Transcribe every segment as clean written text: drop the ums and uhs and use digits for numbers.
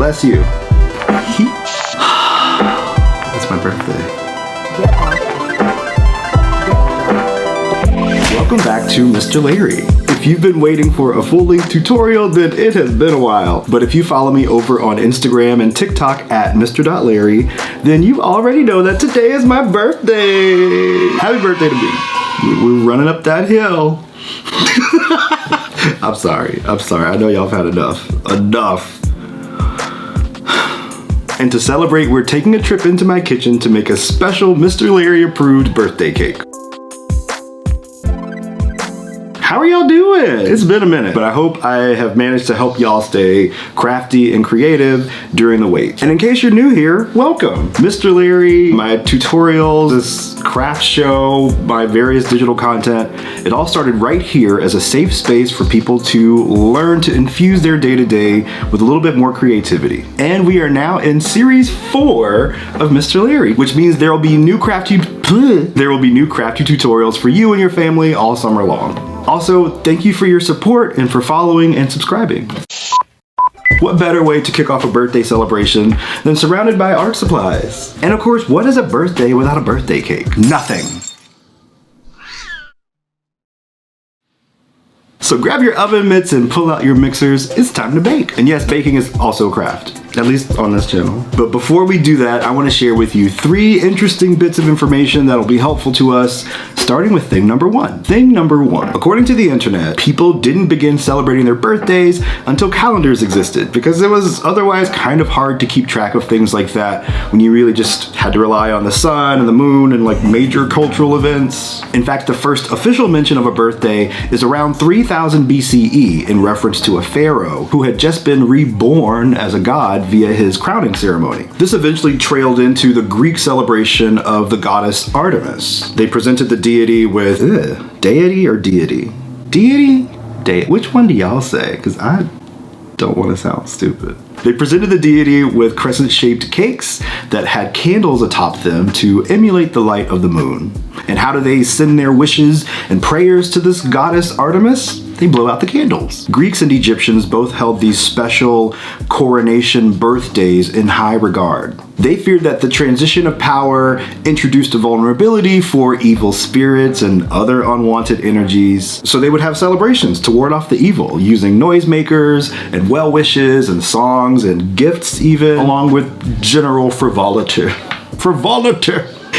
bless you. It's my birthday. Welcome back to Mr. Larrie. If you've been waiting for a full-length tutorial, then it has been a while. But if you follow me over on Instagram and TikTok at Mr.Larrie, then you already know that today is my birthday. Happy birthday to me. We're running up that hill. I'm sorry. I know y'all have had enough. And to celebrate, we're taking a trip into my kitchen to make a special Mr. Larrie approved birthday cake. How are y'all doing? It's been a minute, but I hope I have managed to help y'all stay crafty and creative during the wait. And in case you're new here, welcome. Mr. Larrie, my tutorials, this craft show, my various digital content, it all started right here as a safe space for people to learn to infuse their day-to-day with a little bit more creativity. And we are now in series 4 of Mr. Larrie, which means there will be new crafty tutorials for you and your family all summer long. Also, thank you for your support and for following and subscribing. What better way to kick off a birthday celebration than surrounded by art supplies? And of course, what is a birthday without a birthday cake? Nothing. So grab your oven mitts and pull out your mixers. It's time to bake. And yes, baking is also a craft, at least on this channel. But before we do that, I want to share with you 3 interesting bits of information that'll be helpful to us, starting with thing number 1. Thing number 1. According to the internet, people didn't begin celebrating their birthdays until calendars existed, because it was otherwise kind of hard to keep track of things like that when you really just had to rely on the sun and the moon and like major cultural events. In fact, the first official mention of a birthday is around 3000 BCE in reference to a pharaoh who had just been reborn as a god via his crowning ceremony. This eventually trailed into the Greek celebration of the goddess Artemis. They presented the deity with deity or deity? Deity? Which one do y'all say? Because I don't want to sound stupid. They presented the deity with crescent-shaped cakes that had candles atop them to emulate the light of the moon. And how do they send their wishes and prayers to this goddess Artemis? They blow out the candles. Greeks and Egyptians both held these special coronation birthdays in high regard. They feared that the transition of power introduced a vulnerability for evil spirits and other unwanted energies, so they would have celebrations to ward off the evil, using noisemakers and well wishes and songs and gifts even, along with general frivolity.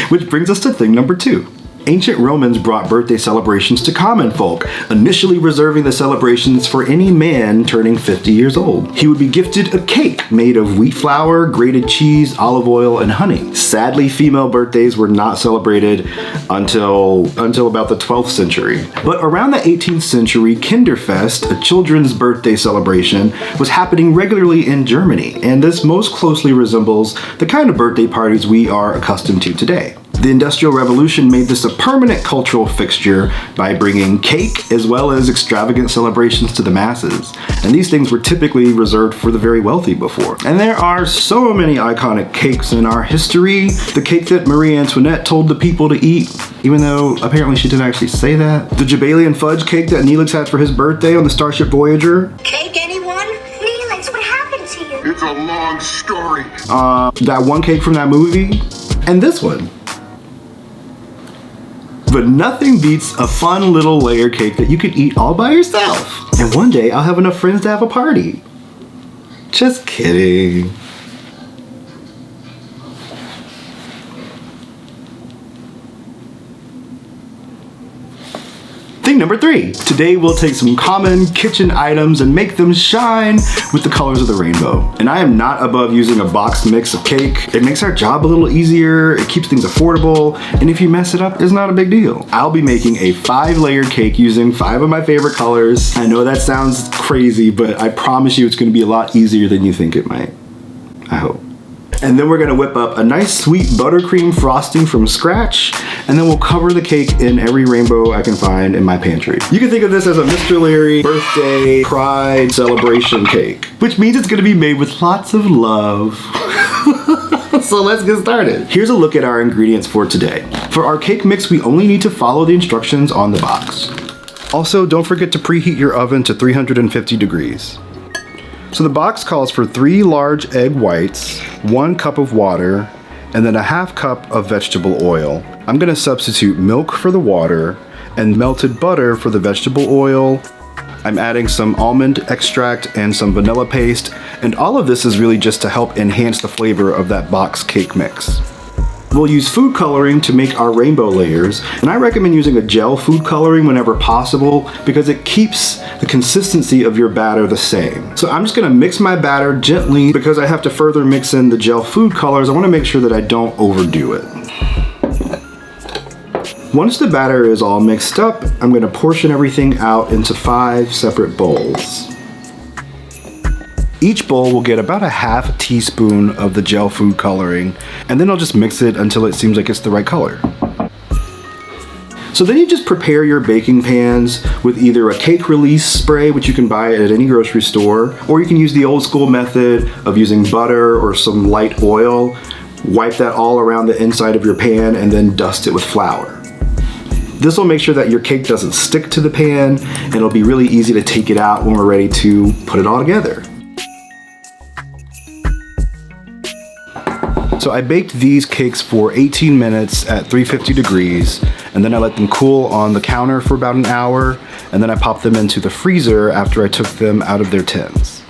Which brings us to thing number 2. Ancient Romans brought birthday celebrations to common folk, initially reserving the celebrations for any man turning 50 years old. He would be gifted a cake made of wheat flour, grated cheese, olive oil, and honey. Sadly, female birthdays were not celebrated until about the 12th century. But around the 18th century, Kinderfest, a children's birthday celebration, was happening regularly in Germany, and this most closely resembles the kind of birthday parties we are accustomed to today. The Industrial Revolution made this a permanent cultural fixture by bringing cake as well as extravagant celebrations to the masses. And these things were typically reserved for the very wealthy before. And there are so many iconic cakes in our history. The cake that Marie Antoinette told the people to eat, even though apparently she didn't actually say that. The Jabalian fudge cake that Neelix had for his birthday on the Starship Voyager. Cake, anyone? Neelix, what happened to you? It's a long story. That one cake from that movie. And this one. But nothing beats a fun little layer cake that you could eat all by yourself. And one day I'll have enough friends to have a party. Just kidding. Thing number 3. Today we'll take some common kitchen items and make them shine with the colors of the rainbow. And I am not above using a boxed mix of cake. It makes our job a little easier, it keeps things affordable, and if you mess it up, it's not a big deal. I'll be making a 5-layer cake using 5 of my favorite colors. I know that sounds crazy, but I promise you it's gonna be a lot easier than you think it might. I hope. And then we're gonna whip up a nice sweet buttercream frosting from scratch, and then we'll cover the cake in every rainbow I can find in my pantry. You can think of this as a Mr. Larrie birthday pride celebration cake, which means it's gonna be made with lots of love. So let's get started. Here's a look at our ingredients for today. For our cake mix, we only need to follow the instructions on the box. Also, don't forget to preheat your oven to 350 degrees. So the box calls for 3 large egg whites, 1 cup of water, and then a ½ cup of vegetable oil. I'm gonna substitute milk for the water and melted butter for the vegetable oil. I'm adding some almond extract and some vanilla paste, and all of this is really just to help enhance the flavor of that box cake mix. We'll use food coloring to make our rainbow layers, and I recommend using a gel food coloring whenever possible because it keeps the consistency of your batter the same. So I'm just gonna mix my batter gently because I have to further mix in the gel food colors. I wanna make sure that I don't overdo it. Once the batter is all mixed up, I'm gonna portion everything out into 5 separate bowls. Each bowl will get about a ½ teaspoon of the gel food coloring, and then I'll just mix it until it seems like it's the right color. So then you just prepare your baking pans with either a cake release spray, which you can buy at any grocery store, or you can use the old school method of using butter or some light oil. Wipe that all around the inside of your pan and then dust it with flour. This will make sure that your cake doesn't stick to the pan, and it'll be really easy to take it out when we're ready to put it all together. So I baked these cakes for 18 minutes at 350 degrees, and then I let them cool on the counter for about an hour, and then I popped them into the freezer after I took them out of their tins.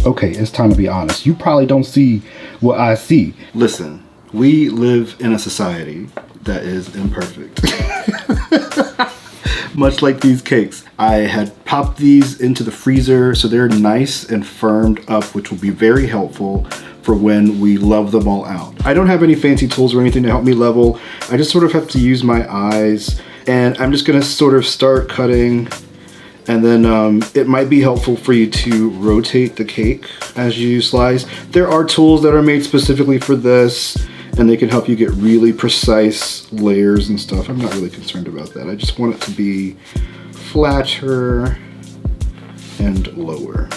Okay, it's time to be honest. You probably don't see what I see. Listen, we live in a society that is imperfect. Much like these cakes. I had popped these into the freezer so they're nice and firmed up, which will be very helpful for when we level them all out. I don't have any fancy tools or anything to help me level. I just sort of have to use my eyes, and I'm just gonna sort of start cutting, and then it might be helpful for you to rotate the cake as you slice. There are tools that are made specifically for this, and they can help you get really precise layers and stuff. I'm not really concerned about that. I just want it to be flatter and lower.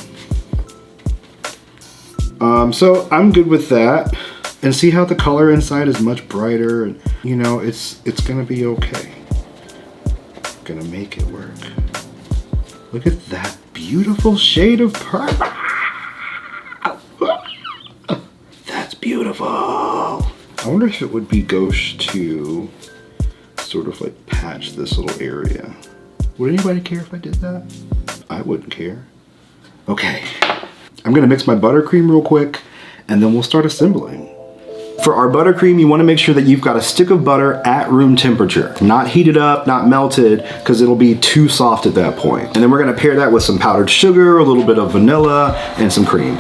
So I'm good with that. And see how the color inside is much brighter, and you know, it's gonna be okay. Gonna make it work. Look at that beautiful shade of purple. That's beautiful. I wonder if it would be gauche to sort of like patch this little area. Would anybody care if I did that? I wouldn't care. Okay, I'm gonna mix my buttercream real quick, and then we'll start assembling. For our buttercream, you wanna make sure that you've got a stick of butter at room temperature. Not heated up, not melted, because it'll be too soft at that point. And then we're gonna pair that with some powdered sugar, a little bit of vanilla, and some cream.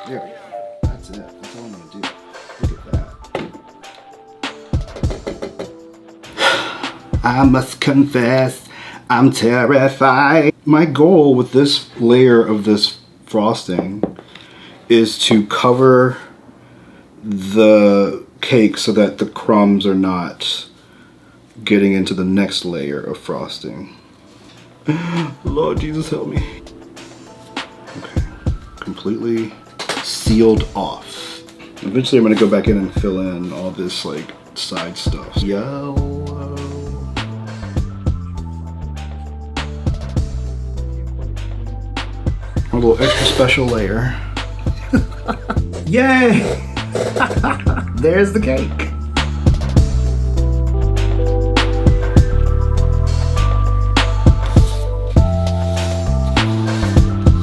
There we go. That's it. That's all I'm gonna do. Look at that. I must confess, I'm terrified. My goal with this layer of this frosting is to cover the cake so that the crumbs are not getting into the next layer of frosting. Lord Jesus, help me. Okay, completely sealed off. Eventually I'm gonna go back in and fill in all this like side stuff. Yellow. A little extra special layer. Yay! There's the cake.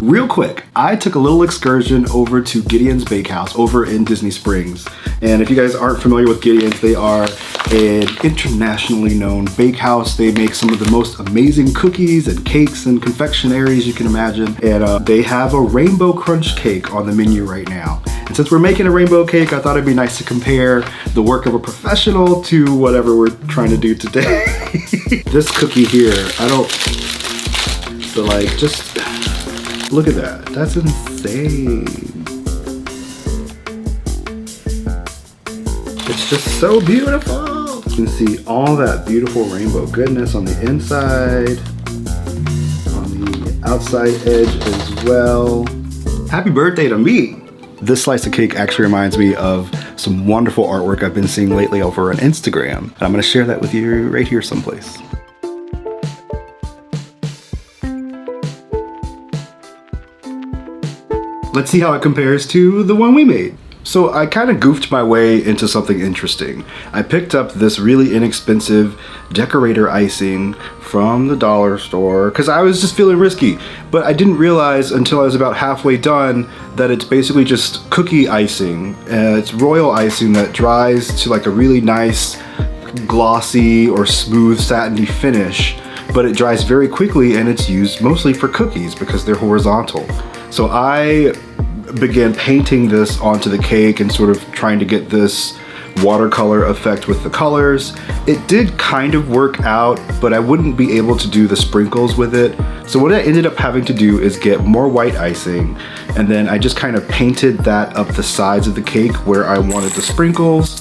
Real quick, I took a little excursion over to Gideon's Bakehouse over in Disney Springs. And if you guys aren't familiar with Gideon's, they are an internationally known bakehouse. They make some of the most amazing cookies and cakes and confectionaries you can imagine. And they have a rainbow crunch cake on the menu right now. And since we're making a rainbow cake, I thought it'd be nice to compare the work of a professional to whatever we're trying to do today. This cookie here, but like, just look at that. That's insane. It's just so beautiful. You can see all that beautiful rainbow goodness on the inside, on the outside edge as well. Happy birthday to me. This slice of cake actually reminds me of some wonderful artwork I've been seeing lately over on Instagram. And I'm gonna share that with you right here someplace. Let's see how it compares to the one we made. So I kind of goofed my way into something interesting. I picked up this really inexpensive decorator icing from the dollar store because I was just feeling risky. But I didn't realize until I was about halfway done that it's basically just cookie icing. It's royal icing that dries to like a really nice glossy or smooth satiny finish, but it dries very quickly and it's used mostly for cookies because they're horizontal. So I began painting this onto the cake and sort of trying to get this watercolor effect with the colors. It did kind of work out, but I wouldn't be able to do the sprinkles with it. So what I ended up having to do is get more white icing, and then I just kind of painted that up the sides of the cake where I wanted the sprinkles.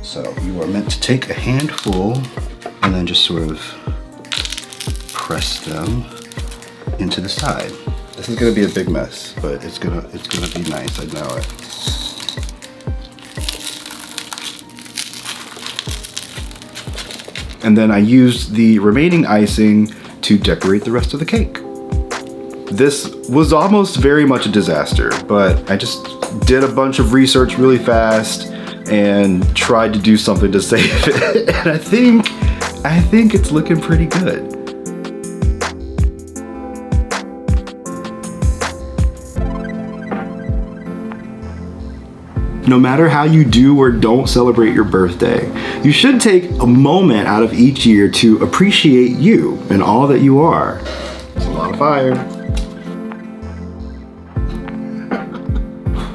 So you are meant to take a handful and then just sort of press them into the side. This is gonna be a big mess, but it's gonna be nice, I know it. And then I used the remaining icing to decorate the rest of the cake. This was almost very much a disaster, but I just did a bunch of research really fast and tried to do something to save it. And I think it's looking pretty good. No matter how you do or don't celebrate your birthday, you should take a moment out of each year to appreciate you and all that you are. It's a lot of fire.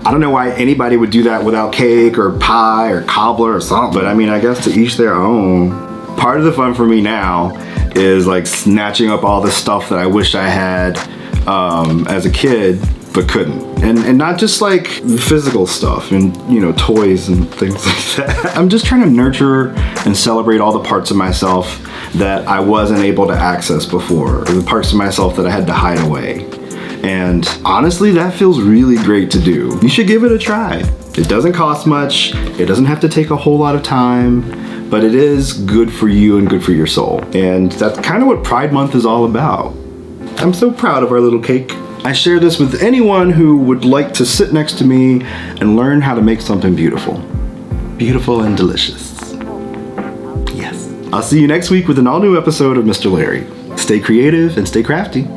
I don't know why anybody would do that without cake or pie or cobbler or something, but I mean, I guess to each their own. Part of the fun for me now is like snatching up all the stuff that I wish I had as a kid, but couldn't. And not just like physical stuff and, you know, toys and things like that. I'm just trying to nurture and celebrate all the parts of myself that I wasn't able to access before, or the parts of myself that I had to hide away. And honestly, that feels really great to do. You should give it a try. It doesn't cost much, it doesn't have to take a whole lot of time, but it is good for you and good for your soul. And that's kind of what Pride Month is all about. I'm so proud of our little cake. I share this with anyone who would like to sit next to me and learn how to make something beautiful. Beautiful and delicious. Yes. I'll see you next week with an all-new episode of Mr. Larry. Stay creative and stay crafty.